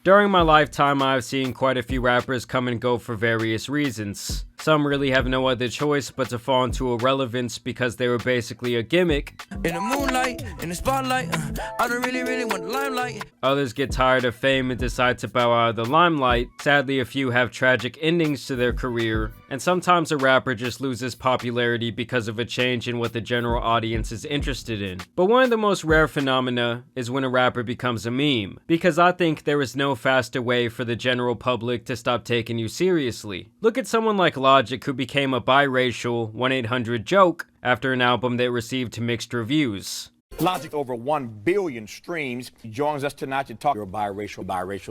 During my lifetime, I've seen quite a few rappers come and go for various reasons. Some really have no other choice but to fall into irrelevance because they were basically a gimmick. In the moonlight, in the spotlight, I don't really want the limelight. Others get tired of fame and decide to bow out of the limelight. Sadly, a few have tragic endings to their career, and sometimes a rapper just loses popularity because of a change in what the general audience is interested in. But one of the most rare phenomena is when a rapper becomes a meme, because I think there is no faster way for the general public to stop taking you seriously. Look at someone like Logic, who became a biracial 1-800 joke after an album that received mixed reviews. Logic over 1 billion streams. He joins us tonight to talk. You're a biracial.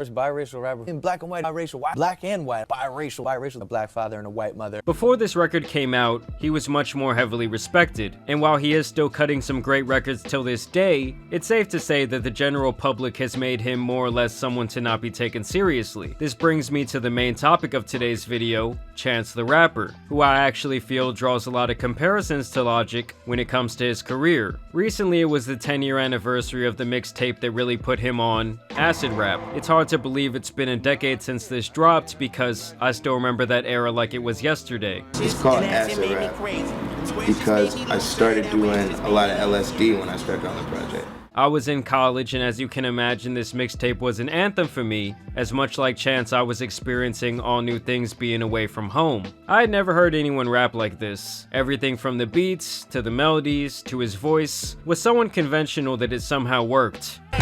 It's biracial rapper. In black and white, biracial, white, black and white, biracial, a black father and a white mother. Before this record came out, he was much more heavily respected, and while he is still cutting some great records till this day, it's safe to say that the general public has made him more or less someone to not be taken seriously. This brings me to the main topic of today's video, Chance the Rapper, who I actually feel draws a lot of comparisons to Logic when it comes to his career. Recently, it was the 10-year anniversary of the mixtape that really put him on, Acid Rap. It's hard to believe it's been a decade since this dropped because I still remember that era like it was yesterday. It's called Acid Rap because I started doing a lot of LSD when I started on the project. I was in college, and as you can imagine, this mixtape was an anthem for me, as much like Chance, I was experiencing all new things being away from home. I had never heard anyone rap like this. Everything from the beats, to the melodies, to his voice, was so unconventional that it somehow worked. I'm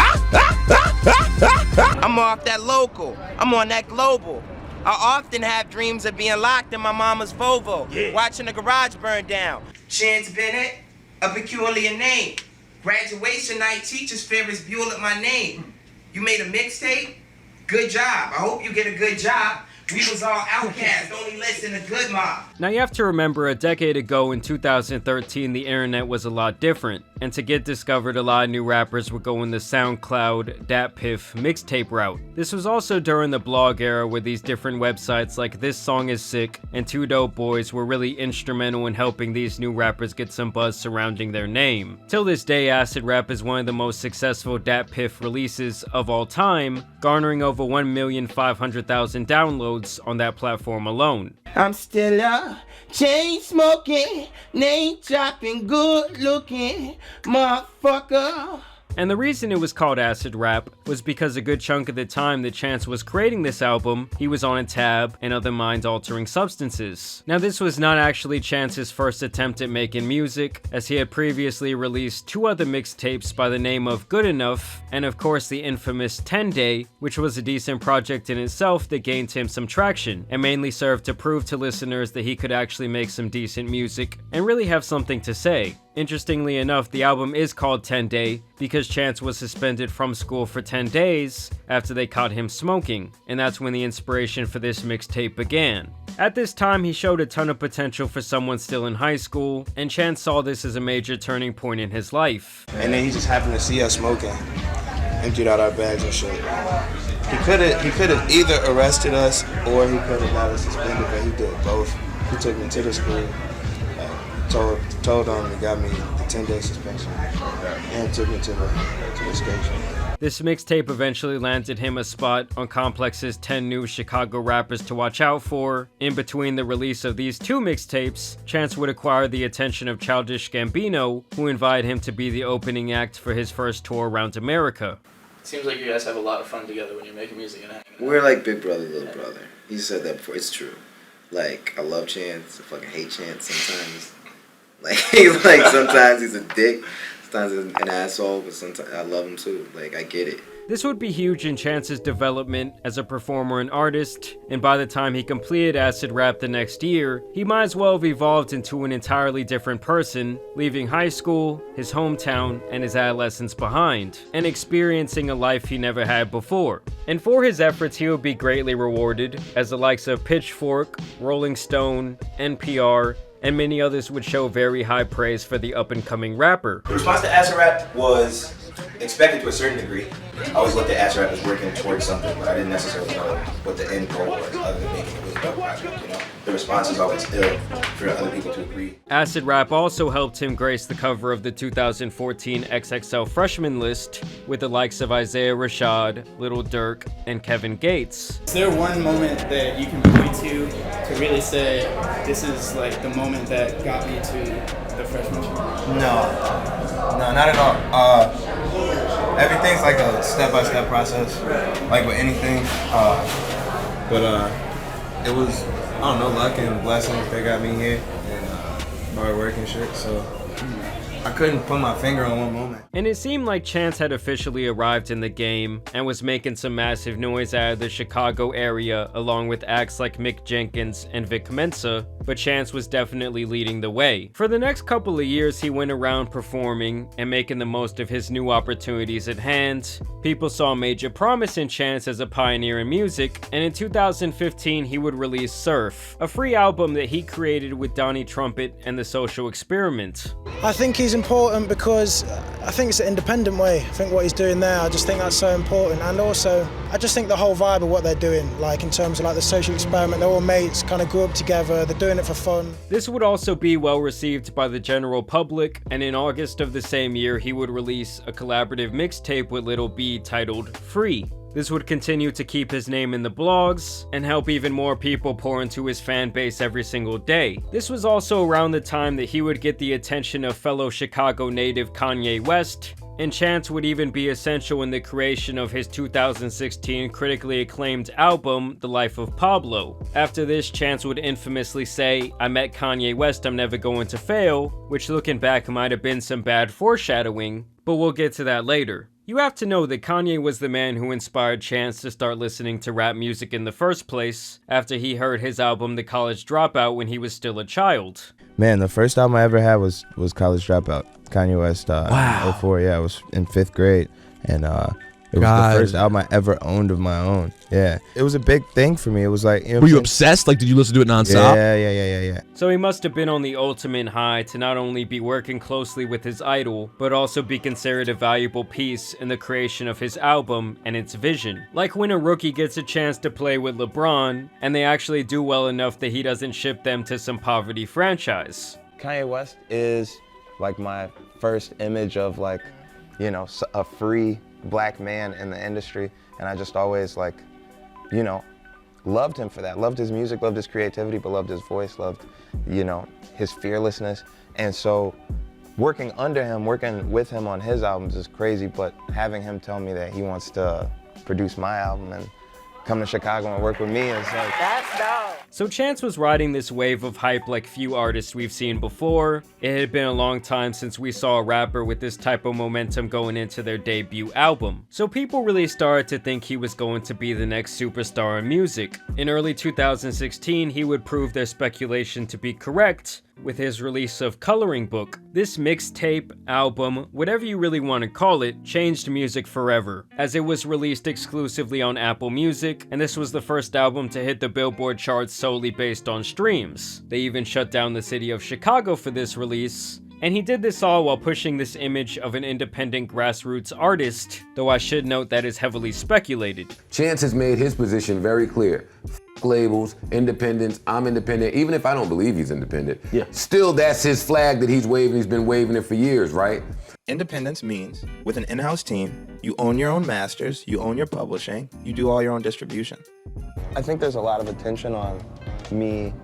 off that local, I'm on that global. I often have dreams of being locked in my mama's Volvo, watching the garage burn down. Chance Bennett, a peculiar name. Graduation night, teachers Ferris Bueller my name. You made a mixtape? Good job. I hope you get a good job. We was all outcasts, only listen to Good Mob. Now you have to remember, a decade ago in 2013, the internet was a lot different, and to get discovered, a lot of new rappers were going the SoundCloud, DatPiff, mixtape route. This was also during the blog era, where these different websites like This Song Is Sick and Two Dope Boys were really instrumental in helping these new rappers get some buzz surrounding their name. Till this day, Acid Rap is one of the most successful DatPiff releases of all time, garnering over 1,500,000 downloads on that platform alone. I'm still a chain smoking, name dropping, good looking motherfucker. And the reason it was called Acid Rap was because a good chunk of the time that Chance was creating this album, he was on a tab and other mind-altering substances. Now, this was not actually Chance's first attempt at making music, as he had previously released 2 other mixtapes by the name of Good Enough, and of course the infamous 10 Day, which was a decent project in itself that gained him some traction, and mainly served to prove to listeners that he could actually make some decent music, and really have something to say. Interestingly enough, the album is called 10 Day because Chance was suspended from school for 10 days after they caught him smoking, and that's when the inspiration for this mixtape began. At this time, he showed a ton of potential for someone still in high school, and Chance saw this as a major turning point in his life. And then he just happened to see us smoking, emptied out our bags and shit. He could have either arrested us or he could have got us suspended, but he did both. He took me to the school. Told him he got me the 10-day suspension and took me to the station. This mixtape eventually landed him a spot on Complex's 10 New Chicago Rappers to Watch Out For. In between the release of these 2 mixtapes, Chance would acquire the attention of Childish Gambino, who invited him to be the opening act for his first tour around America. Seems like you guys have a lot of fun together when you're making music and hanging out. We're like big brother, little brother. You said that before. It's true. Like, I love Chance. I fucking hate Chance sometimes. Like sometimes he's a dick, sometimes he's an asshole, but sometimes I love him too. Like, I get it. This would be huge in Chance's development as a performer and artist, and by the time he completed Acid Rap the next year, he might as well have evolved into an entirely different person, leaving high school, his hometown, and his adolescence behind, and experiencing a life he never had before. And for his efforts, he would be greatly rewarded, as the likes of Pitchfork, Rolling Stone, NPR, and many others would show very high praise for the up-and-coming rapper. The response to Acid Rap was expected to a certain degree. I always looked at Acid Rap as working towards something, but I didn't necessarily know what the end goal was other than making a really dope project, you know? The response is always ill for other people to agree. Acid Rap also helped him grace the cover of the 2014 XXL Freshman list with the likes of Isaiah Rashad, Lil Durk, and Kevin Gates. Is there one moment that you can point to really say, this is like the moment that got me to the freshman show? No, not at all. Everything's like a step-by-step process, like with anything. But it was, I don't know, luck and blessings that got me here, and hard work and shit, so I couldn't put my finger on one moment. And it seemed like Chance had officially arrived in the game and was making some massive noise out of the Chicago area along with acts like Mick Jenkins and Vic Mensa, but Chance was definitely leading the way. For the next couple of years, he went around performing and making the most of his new opportunities at hand. People saw major promise in Chance as a pioneer in music, and in 2015 he would release Surf, a free album that he created with Donnie Trumpet and The Social Experiment. I think he's important because I think it's an independent way. I think what he's doing there, I just think that's so important. And also, I just think the whole vibe of what they're doing, like in terms of like The Social Experiment, they're all mates, kind of grew up together, they're doing it for fun. This would also be well received by the general public, and in August of the same year, he would release a collaborative mixtape with Lil B titled Free. This would continue to keep his name in the blogs and help even more people pour into his fan base every single day. This was also around the time that he would get the attention of fellow Chicago native Kanye West, and Chance would even be essential in the creation of his 2016 critically acclaimed album, The Life of Pablo. After this, Chance would infamously say, "I met Kanye West, I'm never going to fail," which looking back might have been some bad foreshadowing, but we'll get to that later. You have to know that Kanye was the man who inspired Chance to start listening to rap music in the first place, after he heard his album The College Dropout when he was still a child. Man, the first album I ever had was College Dropout. Kanye West, Wow. 04, yeah, I was in 5th grade, and it was the first album I ever owned of my own. Yeah, it was a big thing for me. It was like, you know, were you obsessed? Like, did you listen to it nonstop? Yeah. So he must have been on the ultimate high to not only be working closely with his idol, but also be considered a valuable piece in the creation of his album and its vision. Like when a rookie gets a chance to play with LeBron, and they actually do well enough that he doesn't ship them to some poverty franchise. Kanye West is like my first image of like, you know, a free black man in the industry, and I just always like, you know, loved him for that. Loved his music, loved his creativity, but loved his voice, loved, you know, his fearlessness. And so working under him, working with him on his albums is crazy, but having him tell me that he wants to produce my album and come to Chicago and work with me is like, That's dope. So Chance was riding this wave of hype like few artists we've seen before. It had been a long time since we saw a rapper with this type of momentum going into their debut album. So people really started to think he was going to be the next superstar in music. In early 2016, he would prove their speculation to be correct with his release of Coloring Book. This mixtape, album, whatever you really want to call it, changed music forever, as it was released exclusively on Apple Music, and this was the first album to hit the Billboard charts solely based on streams. They even shut down the city of Chicago for this release, and he did this all while pushing this image of an independent grassroots artist, though I should note that is heavily speculated. Chance has made his position very clear. Labels, independence, I'm independent, even if I don't believe he's independent. Yeah. Still, that's his flag that he's waving. He's been waving it for years, right? Independence means, with an in-house team, you own your own masters, you own your publishing, you do all your own distribution. I think there's a lot of attention on me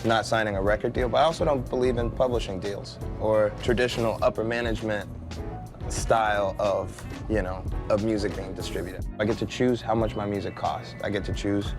not signing a record deal, but I also don't believe in publishing deals or traditional upper management style of, you know, of music being distributed. I get to choose how much my music costs. I get to choose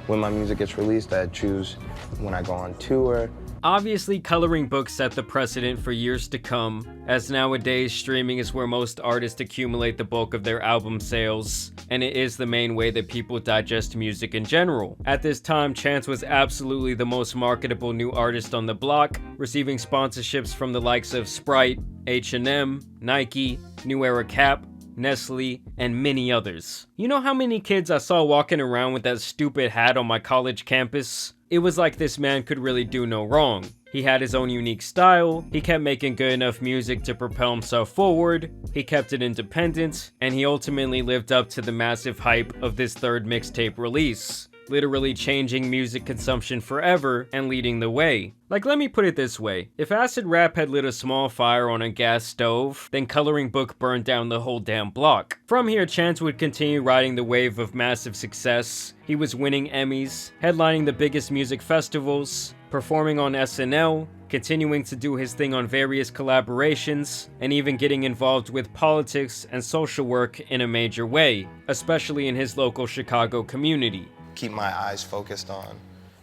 when my music gets released. I choose when I go on tour. Obviously, Coloring Book set the precedent for years to come, as nowadays streaming is where most artists accumulate the bulk of their album sales, and it is the main way that people digest music in general. At this time, Chance was absolutely the most marketable new artist on the block, receiving sponsorships from the likes of Sprite, H&M, Nike, New Era Cap, Nestle, and many others. You know how many kids I saw walking around with that stupid hat on my college campus? It was like this man could really do no wrong. He had his own unique style, he kept making good enough music to propel himself forward, he kept it independent, and he ultimately lived up to the massive hype of this third mixtape release, literally changing music consumption forever and leading the way. Like, let me put it this way, if acid rap had lit a small fire on a gas stove, then Coloring Book burned down the whole damn block. From here, Chance would continue riding the wave of massive success. He was winning Emmys, headlining the biggest music festivals, performing on SNL, continuing to do his thing on various collaborations, and even getting involved with politics and social work in a major way, especially in his local Chicago community. Keep my eyes focused on,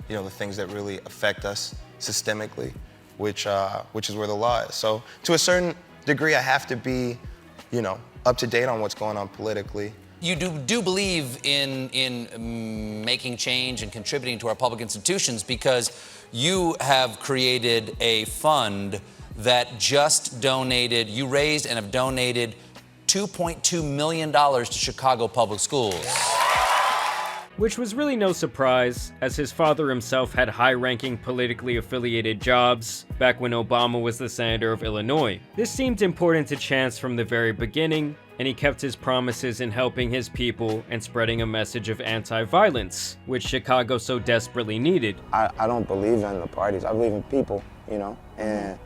the things that really affect us systemically, which is where the law is. So to a certain degree, I have to be, up to date on what's going on politically. You do believe in making change and contributing to our public institutions because you have created a fund that just donated, you raised and have donated $2.2 million to Chicago public schools. Which was really no surprise, as his father himself had high-ranking politically affiliated jobs back when Obama was the senator of Illinois. This seemed important to Chance from the very beginning, and he kept his promises in helping his people and spreading a message of anti-violence, which Chicago so desperately needed. I don't believe in the parties, I believe in people, and,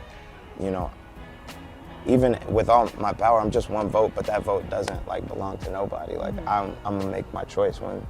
even with all my power, I'm just one vote, but that vote doesn't, belong to nobody. I'm gonna make my choice when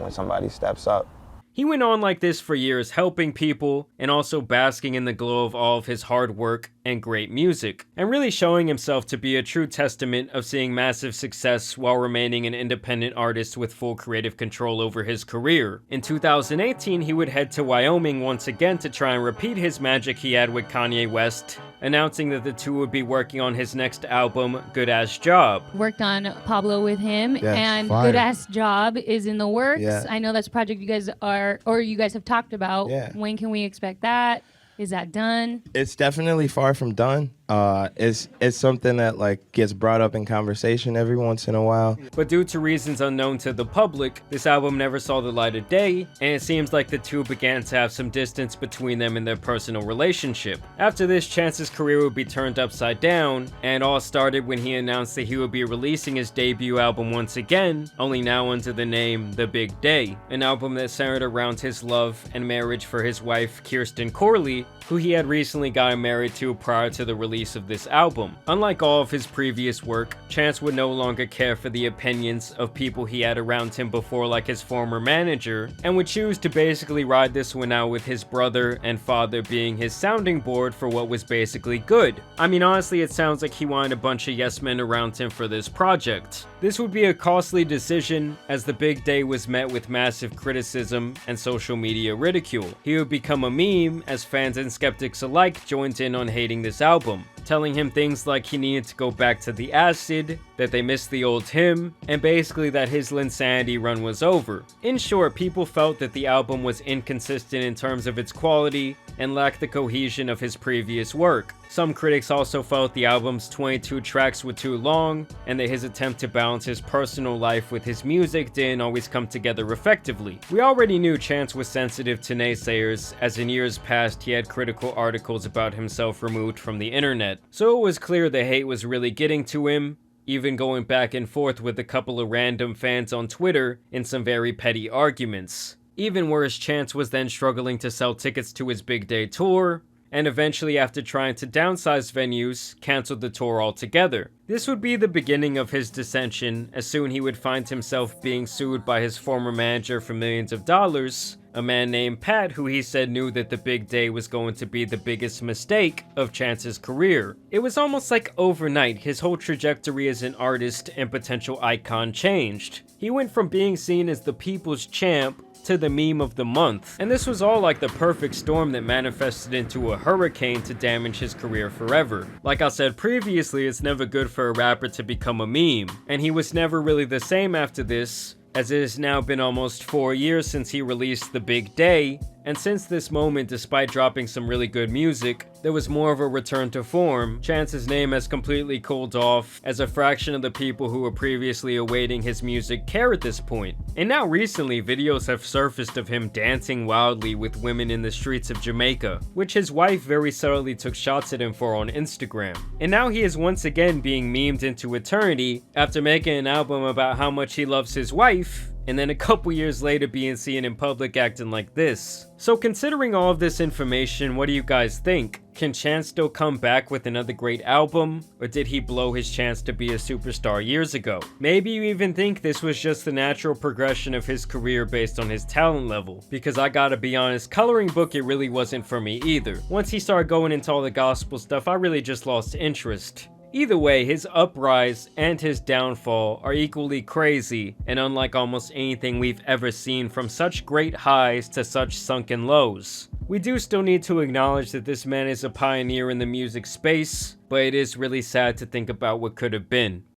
somebody steps up. He went on like this for years, helping people and also basking in the glow of all of his hard work and great music, and really showing himself to be a true testament of seeing massive success while remaining an independent artist with full creative control over his career. In 2018, he would head to Wyoming once again to try and repeat his magic he had with Kanye West, announcing that the two would be working on his next album, Good Ass Job. Worked on Pablo with him, and fire. Good Ass Job is in the works. Yeah. I know that's a project you guys have talked about. Yeah. When can we expect that? Is that done? It's definitely far from done. It's something that gets brought up in conversation every once in a while. But due to reasons unknown to the public, this album never saw the light of day, and it seems like the two began to have some distance between them in their personal relationship. After this, Chance's career would be turned upside down, and it all started when he announced that he would be releasing his debut album once again, only now under the name The Big Day, an album that centered around his love and marriage for his wife, Kirsten Corley, who he had recently gotten married to prior to the release of this album. Unlike all of his previous work, Chance would no longer care for the opinions of people he had around him before, like his former manager, and would choose to basically ride this one out with his brother and father being his sounding board for what was basically good. I mean, honestly, it sounds like he wanted a bunch of yes men around him for this project. This would be a costly decision, as The Big Day was met with massive criticism and social media ridicule. He would become a meme, as fans and skeptics alike joined in on hating this album, telling him things like he needed to go back to the acid, that they missed the old him, and basically that his Linsanity run was over. In short, people felt that the album was inconsistent in terms of its quality and lacked the cohesion of his previous work. Some critics also felt the album's 22 tracks were too long, and that his attempt to balance his personal life with his music didn't always come together effectively. We already knew Chance was sensitive to naysayers, as in years past he had critical articles about himself removed from the internet. So it was clear the hate was really getting to him, even going back and forth with a couple of random fans on Twitter in some very petty arguments. Even worse, Chance was then struggling to sell tickets to his Big Day tour, and eventually, after trying to downsize venues, canceled the tour altogether. This would be the beginning of his dissension, as soon he would find himself being sued by his former manager for millions of dollars, a man named Pat, who he said knew that The Big Day was going to be the biggest mistake of Chance's career. It was almost like overnight, his whole trajectory as an artist and potential icon changed. He went from being seen as the people's champ to the meme of the month, and this was all like the perfect storm that manifested into a hurricane to damage his career forever. Like I said previously, it's never good for a rapper to become a meme, and he was never really the same after this, as it has now been almost 4 years since he released The Big Day, And since this moment, despite dropping some really good music, there was more of a return to form, Chance's name has completely cooled off, as a fraction of the people who were previously awaiting his music care at this point. And now recently, videos have surfaced of him dancing wildly with women in the streets of Jamaica, which his wife very subtly took shots at him for on Instagram. And now he is once again being memed into eternity after making an album about how much he loves his wife, and then a couple years later being seen in public acting like this. So considering all of this information, what do you guys think? Can Chance still come back with another great album? Or did he blow his chance to be a superstar years ago? Maybe you even think this was just the natural progression of his career based on his talent level. Because I gotta be honest, Coloring Book it really wasn't for me either. Once he started going into all the gospel stuff, I really just lost interest. Either way, his uprise and his downfall are equally crazy, and unlike almost anything we've ever seen, from such great highs to such sunken lows. We do still need to acknowledge that this man is a pioneer in the music space, but it is really sad to think about what could have been.